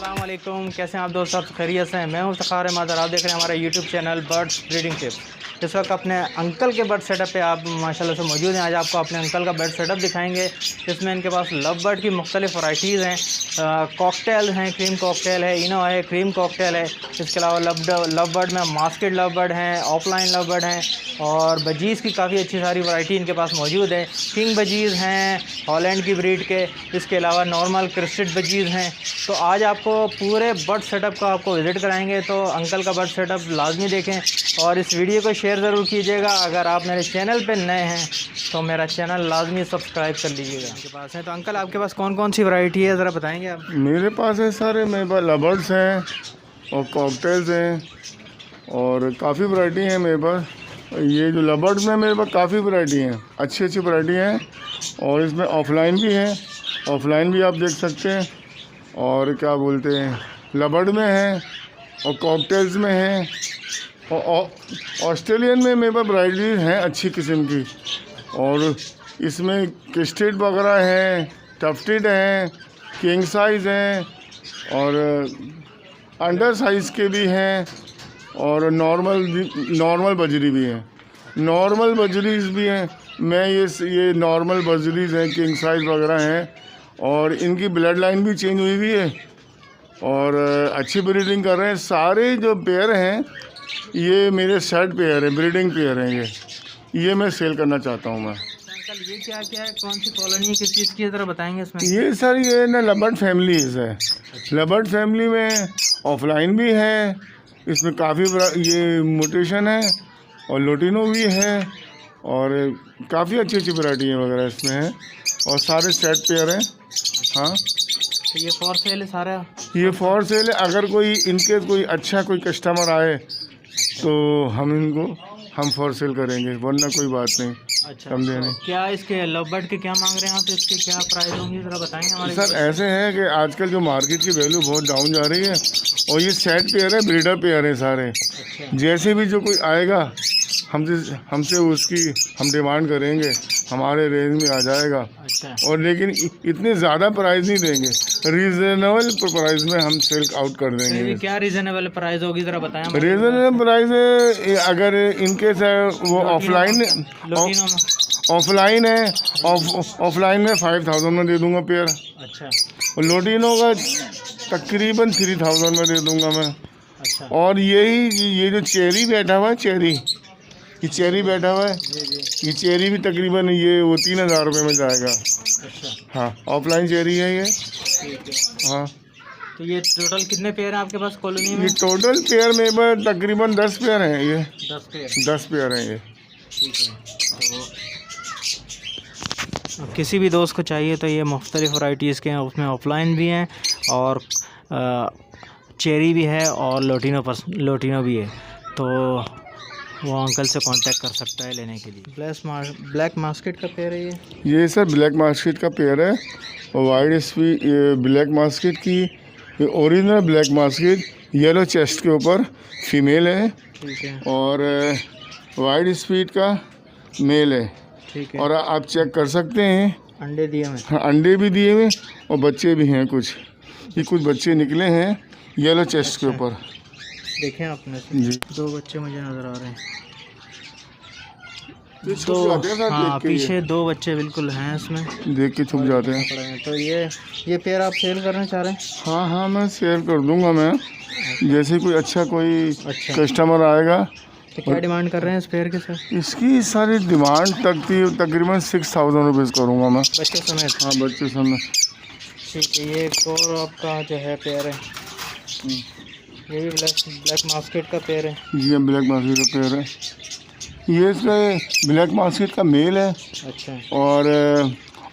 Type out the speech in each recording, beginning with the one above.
अस्सलाम वालेकुम, कैसे हैं आप दोस्त? सब खैरियत से हैं। मैं हूं फ़खार मादर, आप देख रहे हैं हमारा YouTube channel birds breeding tips. इस वक्त अपने अंकल के बर्ड सेटअप पे आप माशाल्लाह से मौजूद हैं। आज आपको अपने अंकल का बर्ड सेटअप दिखाएंगे। इसमें इनके पास लव बर्ड की मुख्तलिफ़ वैराइटीज़ हैं, कॉकटेल हैं, क्रीम कॉकटेल है, इनो है, क्रीम कॉकटेल है। इसके अलावा लव बर्ड में मास्केड लव बर्ड हैं, ऑफलाइन लव बर्ड हैं और बजीज़ की काफ़ी अच्छी सारी वैरायटी इनके पास मौजूद है। किंग बजीज़ हैं हॉलैंड की ब्रीड के, इसके अलावा नॉर्मल क्रिस्टेड बजीज़ हैं। तो आज आपको पूरे बर्ड सेटअप का आपको विज़िट कराएंगे, तो अंकल का बर्ड सेटअप लाजमी देखें और इस वीडियो को शेयर ज़रूर कीजिएगा। अगर आप मेरे चैनल पे नए हैं तो मेरा चैनल लाजमी सब्सक्राइब कर लीजिएगा। आपके पास है तो अंकल आपके पास कौन कौन सी वैरायटी है, ज़रा बताएंगे आप? मेरे पास है सारे, मेरे पास लवर्स हैं और कॉकटेल्स हैं और काफ़ी वैरायटी है मेरे पास। ये जो लवर्स में मेरे पास काफ़ी वैरायटी हैं, अच्छी अच्छी वैरायटी हैं और इसमें ऑफलाइन भी है, ऑफलाइन भी आप देख सकते हैं। और क्या बोलते हैं, लवर्ड में है और कॉकटेल्स में है और ऑस्ट्रेलियन में मेरे पास वैरायटी हैं अच्छी किस्म की। और इसमें क्रिस्टेड वगैरह हैं, टफ्टेड हैं, किंग साइज़ हैं और अंडर साइज़ के भी हैं और नॉर्मल बजरी भी हैं, नॉर्मल बजरीज भी हैं। मैं ये नॉर्मल बजरीज हैं, किंग साइज़ वगैरह हैं और इनकी ब्लड लाइन भी चेंज हुई हुई है और अच्छी ब्रीडिंग कर रहे हैं। सारे जो पेयर हैं ये मेरे सेट पेयर हैं, ब्रीडिंग पेयर हैं। ये मैं सेल करना चाहता हूँ मैं। अंकल ये क्या क्या है, कौन सी कॉलोनी है, किस चीज़ की तरह बताएंगे इसमें? ये सर ये ना लबर्ड फैमिलीज है। लबर्ड फैमिली में ऑफलाइन भी है, इसमें काफ़ी ये म्यूटेशन है और लोटिनो भी है और काफ़ी अच्छी अच्छी वैरायटी वगैरह इसमें है और सारे सेट पेयर हैं। हाँ, तो ये फॉर सेल है सारा? ये फॉर सेल है। अगर कोई इनके कोई अच्छा कोई कस्टमर आए तो हम फॉर सेल करेंगे, वरना कोई बात नहीं। अच्छा, समझे नहीं? क्या इसके लव बर्ड के क्या मांग रहे हैं आप, इसके क्या प्राइस होंगे ज़रा बताएंगे हमारे? सर ऐसे है कि आजकल जो मार्केट की वैल्यू बहुत डाउन जा रही है और ये सेट पेयर है, ब्रीडर पेयर है सारे। अच्छा। जैसे भी जो कोई आएगा हमसे उसकी हम डिमांड करेंगे, हमारे रेंज में आ जाएगा। अच्छा। और लेकिन इतने ज़्यादा प्राइस नहीं देंगे, रीज़नेबल प्राइस में हम सेल आउट कर तो ये देंगे। क्या रीजनेबल प्राइस होगी ज़रा बताएं हमें? रीज़नेबल प्राइस अगर इनकेस वो ऑफलाइन लोटिनो में? ऑफलाइन है, ऑफलाइन में 5000 में दे दूंगा पेयर अच्छा। और लोटिनो का तकरीबन 3000 में दे दूंगा मैं। अच्छा। और ये जो चेरी बैठा हुआ है, ये चेरी बैठा हुआ है, जी जी। ये चेरी भी तकरीबन वो 3000 रुपये में जाएगा। अच्छा, हाँ, ऑफलाइन चेरी है ये। ठीक है। हाँ, तो ये टोटल कितने पेयर हैं आपके पास कॉलोनी में? ये टोटल पेयर में तकरीबन 10 पेयर हैं। ये 10 पेयर। 10 पेयर हैं ये। ठीक है। तो किसी भी दोस्त को चाहिए तो ये मुख्तलिफ़ वैराइटीज़ के हैं, उसमें ऑफलाइन भी हैं और चेरी भी है और लोटिनो भी है, तो वो अंकल से कांटेक्ट कर सकता है लेने के लिए। ब्लैक मास्केट का पेयर है ये सर ब्लैक मास्केट का पेयर है और वाइट स्पीड ब्लैक मास्केट की original black market yellow chest के ऊपर फीमेल है। ठीक है। और वाइट स्पीड का मेल है। ठीक है। और आप चेक कर सकते हैं, अंडे दिए हुए? हाँ, अंडे भी दिए हुए और बच्चे भी हैं कुछ। ये कुछ बच्चे निकले हैं येलो चेस्ट के ऊपर। देखें आपने जी, 2 बच्चे मुझे नज़र आ रहे हैं। ये छुप जाते हैं सर, हाँ, देख के पीछे 2 बच्चे बिल्कुल हैं इसमें, देख के छुप जाते हैं। पड़े हैं। तो ये पेयर आप सेल करना चाह रहे हैं? हाँ हाँ, मैं शेयर कर दूंगा मैं, जैसे कोई अच्छा अच्छा। कस्टमर आएगा। तो क्या डिमांड कर रहे हैं इस पेयर के सर? इसकी सारी डिमांड तकरीबन 6000 रुपीज़ करूँगा मैं, बच्चे समेत? हाँ, बच्चे समय। ठीक है। ये एक और आपका जो है पेयर है, ये भी ब्लैक मास्केट का पेयर है? जी हाँ, ब्लैक मास्केट का पेयर है। ये इसका ब्लैक मास्केट का मेल है। अच्छा। और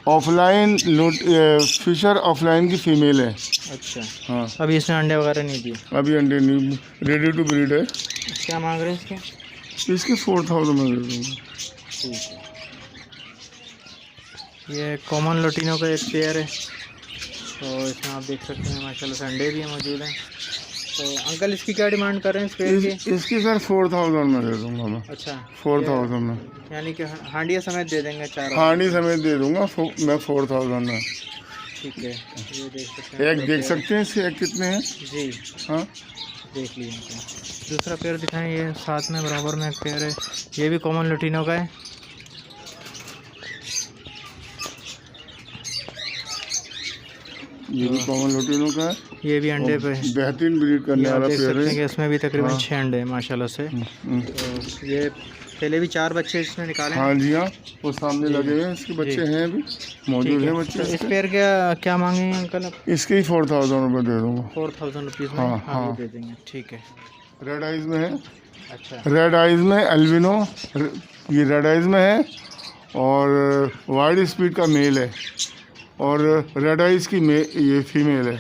ऑफलाइन फिशर ऑफलाइन की फीमेल है। अच्छा। हाँ, अभी इसने अंडे वगैरह नहीं दिए? अभी अंडे नहीं, रेडी टू ब्रीड है। क्या मांग रहे हैं इसके? इसके 4000 में दे दूँगा। ठीक है। ये कॉमन लोटिनो का एक पेयर है, तो इसमें आप देख सकते हैं माशाल्लाह से अंडे भी मौजूद हैं। तो अंकल इसकी क्या डिमांड कर रहे हैं इस पेयर की? इसकी सर 4000 में दे दूँगा मैं। अच्छा, 4000 में, यानी कि हांडिया समेत दे देंगे? 4 हांडी समेत दे दूँगा मैं 4000 में। ठीक है, ये देख सकते हैं। एक देख सकते हैं इसके, एक कितने हैं। जी, हाँ, देख लीजिए। दूसरा पेयर दिखाएं, ये साथ में बराबर में एक पेयर है, ये भी कॉमन लुटिनो का है। ये भी कॉमन लुटिनो का है, ये भी अंडे पे बेहतरीन ब्रीड करने आप वाला देख पेयर सकते हैं है। कि इसमें भी तकरीबन हाँ। 6 अंडे हैं माशाल्लाह से। तो ये पहले भी 4 बच्चे इसमें निकाले हैं। हाँ जी हाँ, वो सामने लगे हुए हैं, इसके बच्चे हैं अभी मौजूद ठीक हैं है। बच्चे तो इस इसके। पेयर का क्या मांगेंगे अंकल आप? इसके ही 4000 रुपये दे दूँगा। 4000 रुपीज़ में हाँ, आप हाँ। ये दे देंगे, ठीक है। रेड आइज में है, अच्छा, रेड आइज में अल्बिनो, ये रेड आइज में है और वाइड स्पीड का मेल है और रेड आइज की ये फीमेल है।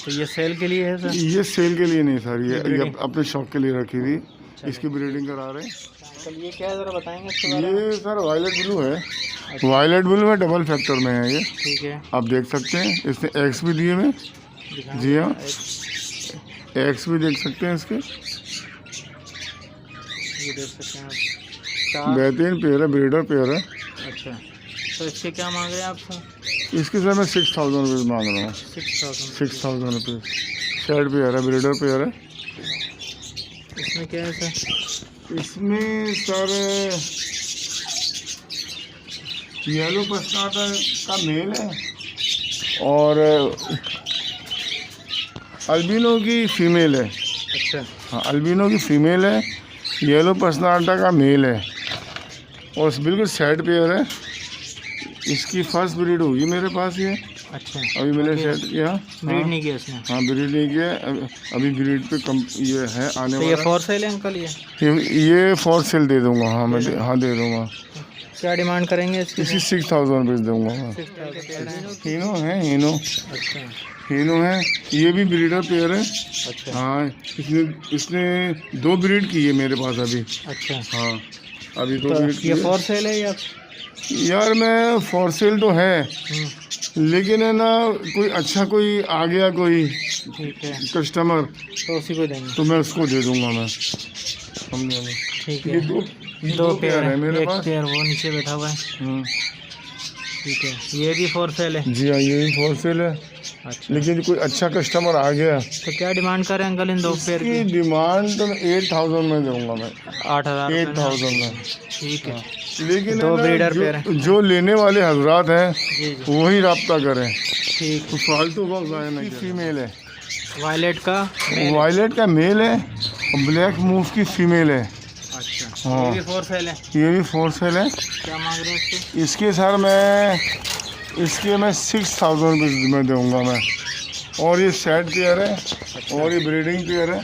तो ये सेल के लिए है सर? ये सेल के लिए नहीं सर, ये ब्रीडिंग? अपने शौक के लिए रखी थी, इसकी ब्रीडिंग करा रहे हैं। अंकल ये क्या है, ज़रा बताएंगे इसके बारे में? ये सर वायलेट ब्लू है, वायलेट ब्लू में डबल फैक्टर में है ये, ठीक है, आप देख सकते हैं। इसने एग्स भी दिए हुए, दिखाएं। जी हाँ, एग्स भी देख सकते हैं इसके। ये देख सकते हैं आप। बेहतरीन पेयर है, ब्रीडर पेयर है। अच्छा, तो इसके क्या मांग रहे हैं आप सर? इसके सर मैं 6000 रुपीज़ मांग रहा हूँ। 6000 रुपीज़। शेड पेयर है, ब्रीडर पेयर है। इसमें क्या है सर? इसमें सर येलो पस्तार्ड का मेल है और अल्बिनो की फीमेल है। अच्छा, हाँ, अल्बिनो की फीमेल है, येलो पस्तार्डा का मेल है और बिल्कुल सेट पेयर है। इसकी फर्स्ट ब्रीड होगी मेरे पास ये, अच्छा, अभी मैंने सेट किया। ब्रीड नहीं किया इसने? हाँ, ब्रीड नहीं किया, अभी ब्रीड पे कम ये है आने तो ये वाला। फॉर सेल है अंकल ये? ये फॉर सेल दे दूंगा। हाँ मैं हाँ दे दूंगा। क्या डिमांड करेंगे इसकी? इसकी 6000 रुपीज़ दूंगा मैं। 6000। हीनो है, हीनो अच्छा, हीनो है, ये भी ब्रीडर पेयर है। अच्छा, हाँ, इसने 2 ब्रीड की है मेरे पास अभी। अच्छा। हाँ, अभी 2 तो ब्रीड की ये है। फॉर सेल है या? यार मैं फॉर सेल तो है, लेकिन है ना कोई अच्छा कोई आ गया कोई ठीक है, कस्टमर तो उसी को देंगे। तो मैं उसको दे दूंगा मैं। समझे ना? ठीक ये है, दो पेयर है मेरे एक पास। पेयर वो नीचे बैठा हुआ है। हम्म, ठीक है, ये भी फॉर सेल है? जी हाँ, ये भी फॉर सेल है, अच्छा, लेकिन कोई अच्छा कस्टमर आ गया। तो क्या डिमांड कर रहे हैं अंकल इन 2 पेयर की की? डिमांड तो 8000 में दूंगा मैं। 8000 8000 में। ठीक है, लेकिन 2 है ना, ब्रीडर पेयर है। जो लेने वाले हजरात हैं जी जी, वही रब्ता करें, ठीक। तो फालतू वक्त ज़ाया ना। फीमेल है, वायलेट का वायलेट का मेल है और ब्लैक मूव की फीमेल है। अच्छा, हाँ। ये भी फॉर सेल है? ये भी फॉर सेल है। क्या मांग रहे हैं इसके? इसके सर मैं 6000 रुपीज़ में दूँगा मैं। और ये सेट पेयर है और ये ब्रीडिंग पेयर है।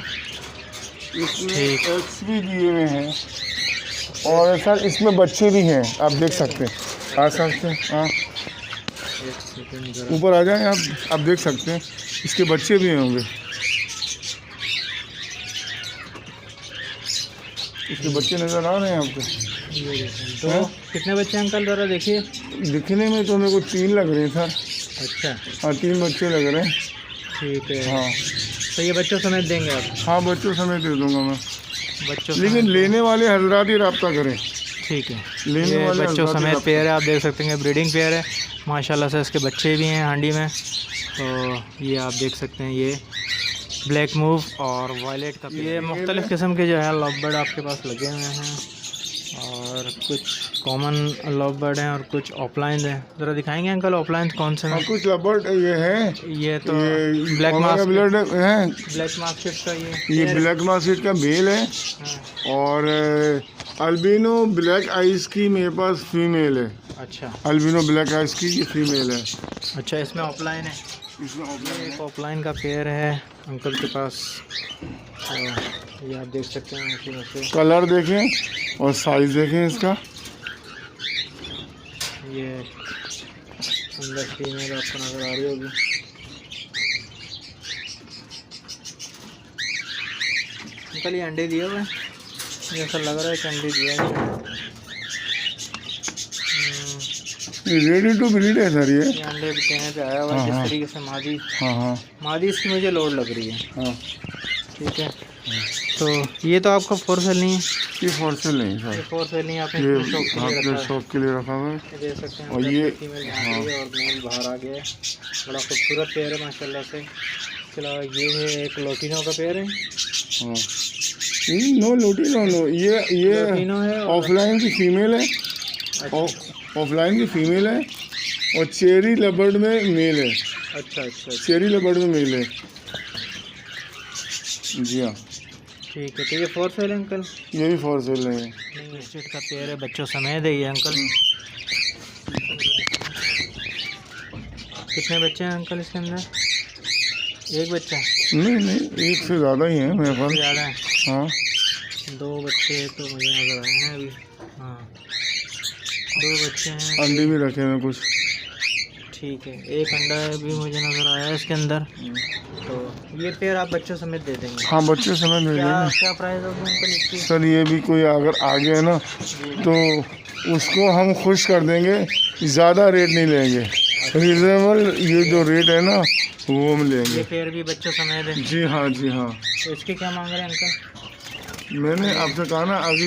इसमें ठीक। एग्स भी दिए हुए हैं और सर इसमें बच्चे भी हैं, आप देख सकते हैं, आ सकते हैं। हाँ, एक सेकंड जरा। ऊपर आ जाएं आप देख सकते हैं, इसके बच्चे भी होंगे। इसके बच्चे नज़र आ रहे हैं आपको? ये देखें, तो कितने बच्चे अंकल ज़रा देखिए। दिखने में तो मेरे को 3 लग रहे हैं सर। अच्छा, हाँ, 3 बच्चे लग रहे हैं। ठीक है। हाँ तो ये बच्चों समेत देंगे आप? हाँ, बच्चों समेत दे दूंगा मैं, बच्चों लेकिन समेत? लेने वाले हजरात ही रब्ता करें। ठीक है, लेने ये वाले बच्चों हजरात ही समेत रब्ता। पेयर है, आप देख सकते हैं ब्रीडिंग पेयर है माशाल्लाह से। इसके बच्चे भी हैं हांडी में, तो ये आप देख सकते हैं, ये ब्लैक मूव और वायलेट का। ये मुख्तलिफ़ किस्म के जो है लव बर्ड आपके पास लगे हुए हैं और कुछ कॉमन लव बर्ड हैं और कुछ ऑफलाइन हैं। ज़रा दिखाएंगे अंकल ऑफलाइन कौन से हाँ, हैं? कुछ लबर्ड ये है, ये तो ये ब्लैक हमारा मास्क, ब्लड है, ब्लैक मास्केट का ये ब्लैक मास्केट का मेल है हाँ, और अल्बिनो ब्लैक आइस की मेरे पास फीमेल है। अच्छा, अल्बिनो ब्लैक आइस की ये फीमेल है। अच्छा, इसमें ऑफलाइन है? इसमें ये एक ऑफलाइन का पेयर है अंकल के पास, तो ये आप देख सकते हैं इसी में से। कलर देखें और साइज देखें इसका। ये अंदर फीमेल आपको नज़र आ रही होगी। अंकल ये अंडे दिए हुए हैं, ये ऐसा लग रहा है कि अंडे दिया है। रेडी टू ब्रीड है सर ये अंडे भी कहने पे आया हुआ है, हाँ, जिस हाँ। तरीके से मादी हाँ हाँ मादी इसकी मुझे लोड लग रही है। हाँ, ठीक है। तो ये तो आपका फोर सेल नहीं है? ये फॉर सेल नहीं सर, ये फोर सेल नहीं, आपने ये शौक के लिए आपके रखा है। शौक के लिए रखा हुआ है। ये देख सकते हैं और ये फीमेल हाँ और मेल बाहर आ गया है। बड़ा खूबसूरत पेयर है माशाल्लाह से। इसके अलावा ये है एक लोटिनो का पेयर है। हाँ, नो लोटिनो नो, ये लोटिनो है और ऑफलाइन की फीमेल है, ऑफलाइन की फीमेल है और चेरी लबर्ड में मेल है। अच्छा, चेरी लबर्ड में मेल है। जी हाँ, ठीक है। तो ये फोर सेल है अंकल? ये भी फॉर सेल नहीं है। नहीं, स्टेट का पेयर है, बच्चों समेत है ये अंकल। कितने बच्चे हैं अंकल इसके अंदर? एक बच्चा? नहीं, एक से ज़्यादा ही है मेरे पास। ज़्यादा है? हाँ, 2 बच्चे तो मुझे नज़र आए हैं अभी। हाँ, 2 बच्चे हैं। अंडे भी रखे हैं कुछ। ठीक है, एक अंडा भी मुझे नज़र आया है इसके अंदर। तो ये पेयर आप बच्चों समेत दे देंगे? हाँ, बच्चे समय दे देंगे। क्या प्राइस होगी अंकल इसकी? सर ये भी कोई अगर आ गया ना तो उसको हम खुश कर देंगे, ज़्यादा रेट नहीं लेंगे, रीजनेबल ये जो रेट है ना वो हम ये लेंगे। पेयर भी बच्चों समेत है? जी हाँ, जी हाँ। तो इसके क्या मांग रहे हैं अंकल? मैंने आपसे कहा ना, अभी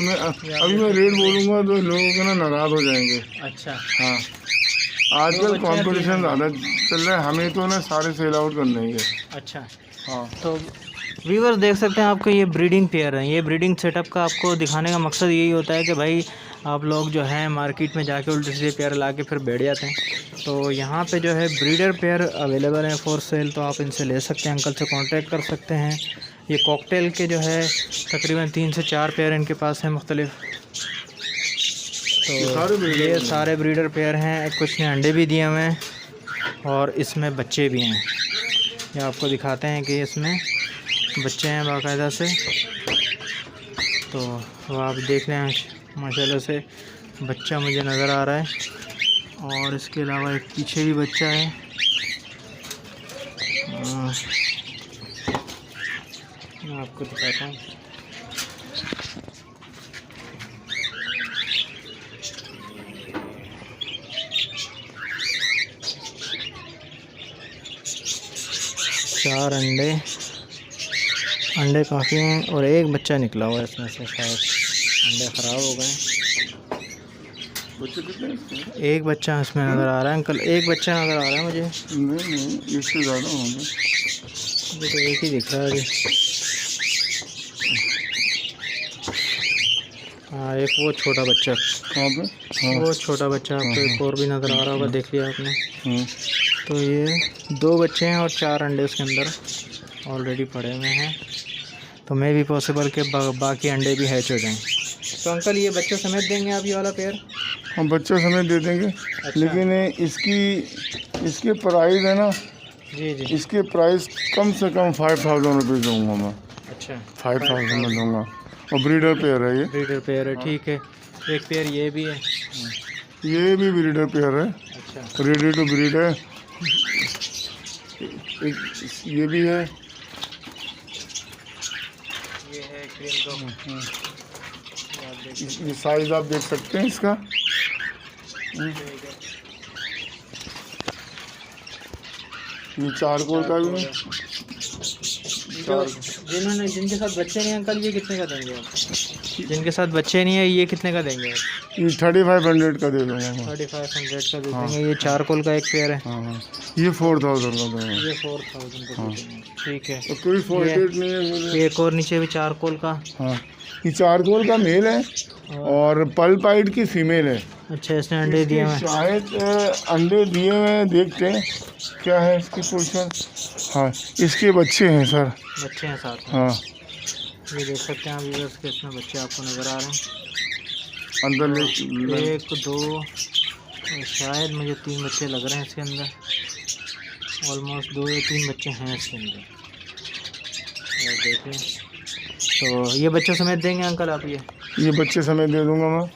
मैं रेट बोलूँगा तो लोगों के ना नाराज़ हो जाएंगे। अच्छा, हाँ, आजकल कंपटीशन ज़्यादा चल रहा है, हमें तो ना सारे सेल आउट करने ही है। अच्छा। हाँ, तो व्यूअर्स देख सकते हैं आपको ये ब्रीडिंग पेयर है। ये ब्रीडिंग सेटअप का आपको दिखाने का मकसद यही होता है कि भाई आप लोग जो है मार्केट में जाके उल्टे सीधे पेयर ला के फिर बैठ जाते हैं। तो यहाँ पे जो है ब्रीडर पेयर अवेलेबल हैं फॉर सेल, तो आप इनसे ले सकते हैं, अंकल से कांटेक्ट कर सकते हैं। ये कॉकटेल के जो है तकरीबन 3 से 4 पेयर इनके पास हैं मुख्तलिफ। तो ये सारे ब्रीडर पेयर हैं, कुछ ने अंडे भी दिए हुए हैं और इसमें बच्चे भी हैं। ये आपको दिखाते हैं कि इसमें बच्चे हैं बाकायदा से। तो वो आप देख रहे हैं माशाल्लाह से बच्चा मुझे नज़र आ रहा है। और इसके अलावा एक पीछे भी बच्चा है। मैं आपको दिखाता हूँ। चार अंडे काफ़ी हैं और एक बच्चा निकला हुआ है इसमें से, शायद अंडे ख़राब हो गए। बच्चे कितने हैं? एक बच्चा इसमें नज़र आ रहा है अंकल, एक बच्चा नज़र आ रहा है मुझे। नहीं, इससे ज़्यादा होंगे। मुझे तो एक ही दिख रहा है अभी। हाँ, एक वो छोटा बच्चा। कहाँ पे? हाँ, वो छोटा बच्चा आपको एक और भी नज़र आ रहा होगा, देख लिया आपने। हाँ। तो ये 2 बच्चे हैं और 4 अंडे उसके अंदर ऑलरेडी पड़े हुए हैं। तो मे भी पॉसिबल कि बाकी अंडे भी हैच हो जाएं। तो अंकल ये बच्चों समेत देंगे आप ये वाला पेयर? हम बच्चों समेत दे देंगे। अच्छा। लेकिन इसके प्राइस है ना, जी जी। इसके प्राइस कम से कम 5000 रुपये दूँगा मैं। अच्छा, 5000 में दूँगा। और ब्रीडर पेयर है ये। ब्रीडर पेयर है, ठीक है। एक पेयर ये भी है? ये भी ब्रीडर पेयर है, अच्छा, रेडी टू ब्रीड है। ये भी है। ये है क्रीम का। ये साइज आप देख सकते हैं इसका। ये चारकोल का भी है। जिनके साथ बच्चे नहीं अंकल, ये कितने का देंगे आप? जिनके साथ बच्चे नहीं है ये कितने का देंगे आप? ये 3500 का दे दूँगा मैं। 3500 का दे देंगे। ये चारकोल का एक पेयर है। हाँ, ये 4000 का दूँगा। ये 4000 का दे देंगे, ठीक है। तो कोई फॉल्ट नहीं है। ये एक और नीचे भी चारकोल का। हाँ, ये चारकोल का मेल है और पल्पाइड की फीमेल है। अच्छा, इसने अंडे दिए हैं? शायद अंडे दिए हुए हैं, देखते हैं क्या है इसकी पोजीशन। हाँ, इसके बच्चे हैं सर। बच्चे हैं साथ में? हाँ, ये देख सकते हैं आप व्यूअर्स के इसमें बच्चे आपको नज़र आ रहे हैं। अंदर 1 2 शायद मुझे 3 बच्चे लग रहे हैं इसके अंदर। ऑलमोस्ट 2 या 3 बच्चे हैं इसके अंदर, देखें। तो ये बच्चों समेत देंगे अंकल आप? ये बच्चे समेत दे दूंगा मैं।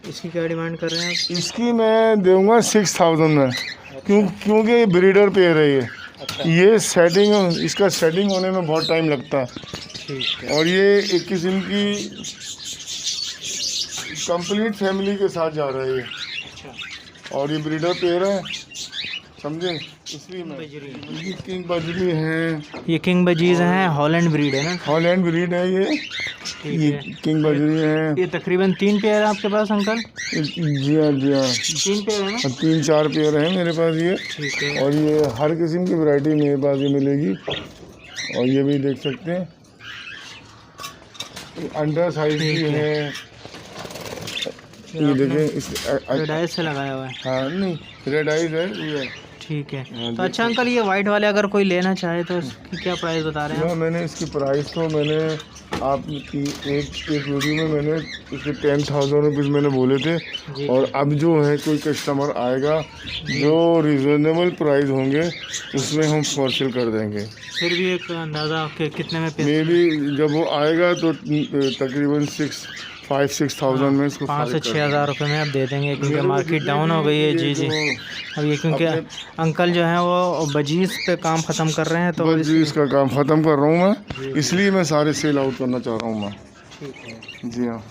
इसकी क्या डिमांड कर रहे हैं आप? इसकी मैं दूंगा 6000 में। क्योंकि ये ब्रीडर पेयर है। ये अच्छा, ये इसका सेटिंग होने में बहुत टाइम लगता है। ठीक है। और ये एक किस्म की कंप्लीट फैमिली के साथ जा रहा है ये। अच्छा, और ये ब्रीडर पेयर है, समझे, इसलिए मैं बजरी, ये किंग बजरी है, ये किंग बजीज हैं, हॉलैंड ब्रीड है ना? हॉलैंड ब्रीड है ये ठीक है। किंग बजरी है। ये तकरीबन 3 पेयर है आपके पास अंकल? जी हाँ जी हाँ, 3 पेयर है ना? 3-4 पेयर हैं मेरे पास ये। ठीक है। और ये हर किस्म की वैरायटी मेरे पास ये मिलेगी। और ये भी देख सकते हैं, अंडर साइज की है। ये देखें इस रेड आइज से लगाया हुआ है। हाँ नहीं, रेड आइज है ये। ठीक है। हाँ, तो अच्छा अंकल, ये वाइट वाले अगर कोई लेना चाहे तो इसकी क्या प्राइस बता रहे हैं? मैंने इसकी प्राइस तो मैंने आपकी एक वीडियो में मैंने इसके 10,000 रुपीज़ मैंने बोले थे। जी। और अब जो है कोई कस्टमर आएगा जो रिजनेबल प्राइस होंगे उसमें हम फॉरसेल कर देंगे। फिर भी एक अंदाज़ा के कितने में मे भी जब वो आएगा तो तकरीबन 5-6,000 में इसको 5 से 6,000 रुपये में आप दे देंगे, क्योंकि मार्केट डाउन हो गई है। जी जी। अब ये क्योंकि अंकल जो है वो बजीज पे काम ख़त्म कर रहे हैं, तो बजीज का काम ख़त्म कर रहा हूँ मैं, इसलिए मैं सारे सेल आउट करना चाह रहा हूँ मैं। ठीक है। जी हाँ।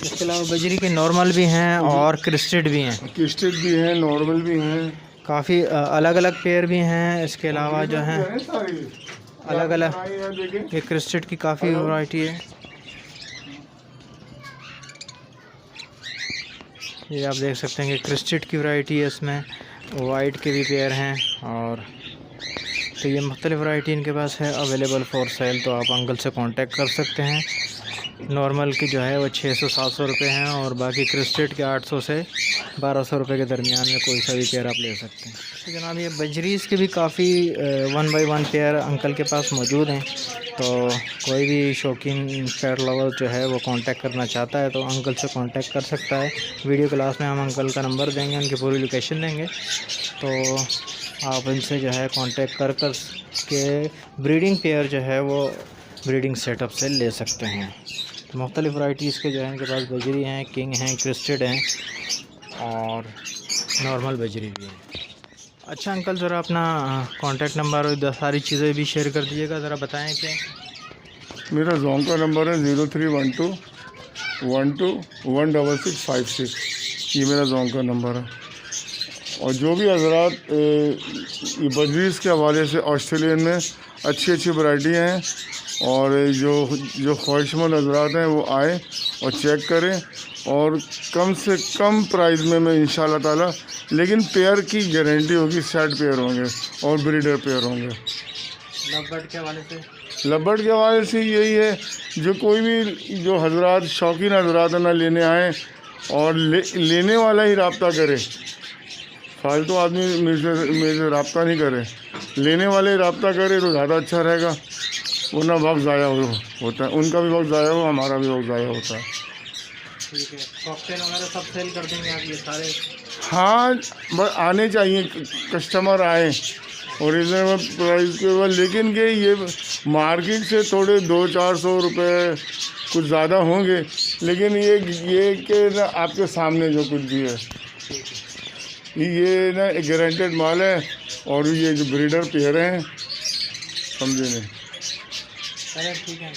इसके अलावा बजरी के नॉर्मल भी हैं और क्रिस्टेड भी हैं। क्रिस्टेड भी हैं, नॉर्मल भी हैं, काफ़ी अलग अलग पेयर भी हैं। इसके अलावा जो है अलग अलग, ये क्रिस्टेड की काफ़ी वैरायटी है। ये आप देख सकते हैं कि क्रिस्टेड की वैरायटी है, इसमें वाइट के भी पेयर हैं। और तो ये मुख्तलिफ़ वैरायटी इनके पास है अवेलेबल फॉर सेल, तो आप अंकल से कांटेक्ट कर सकते हैं। नॉर्मल की जो है वो 600-700 रुपये हैं, और बाकी क्रिस्टेड के 800 से 1200 रुपये के दरमियान में कोई सा भी पेयर आप ले सकते हैं। तो जनाब, ये बजरीज़ के भी काफ़ी 1 बाई 1 पेयर अंकल के पास मौजूद हैं। तो कोई भी शौकीन पेयर लवर जो है वो कांटेक्ट करना चाहता है तो अंकल से कांटेक्ट कर सकता है। वीडियो क्लास में हम अंकल का नंबर देंगे, उनकी पूरी लोकेशन देंगे, तो आप इनसे जो है कांटेक्ट कर के ब्रीडिंग पेयर जो है वो ब्रीडिंग सेटअप से ले सकते हैं। तो मुख्तलिफ़ वैराइटीज़ के जो है इनके पास बजरी हैं, किंग हैं, क्रिस्टेड हैं और नॉर्मल बजरी भी है। अच्छा अंकल, ज़रा अपना कांटेक्ट नंबर और सारी चीज़ें भी शेयर कर दीजिएगा, ज़रा बताएं कि। मेरा जोन का नंबर है 0312 1216656। ये मेरा जोन का नंबर है। और जो भी हजरात बजरीज़ के हवाले से ऑस्ट्रेलियन में अच्छी वैरायटी हैं, और जो ख्वाहिशमंद हजरात हैं वो आए और चेक करें, और कम से कम प्राइस में मैं इंशाल्लाह ताला, लेकिन पेयर की गारंटी होगी, सेट पेयर होंगे और ब्रीडर पेयर होंगे। लवबर्ड के हवाले से? लवबर्ड के हवाले से यही है, जो कोई भी जो हजरात शौकीन हजरात ना लेने आए और लेने वाला ही रब्ता करे, फालतू आदमी मेरे से रब्ता नहीं करे, लेने वाले रब्ता करे तो ज़्यादा अच्छा रहेगा, वरना वक्त ज़ाया होता है, उनका भी वक्त ज़ाया हो, हमारा भी वक्त ज़ाया होता है। ठीक है। कॉकटेल वगैरह सब सेल कर देंगे आप ये सारे? हाँ, बस आने चाहिए, कस्टमर आए और रिजनेबल प्राइस के बाद, लेकिन कि ये मार्केट से थोड़े 200-400 रुपये कुछ ज़्यादा होंगे, लेकिन ये कि ना आपके सामने जो कुछ भी है ये ना एक गारंटेड माल है, और ये जो ब्रीडर पेयर हैं, समझे नहीं। चलिए ठीक है।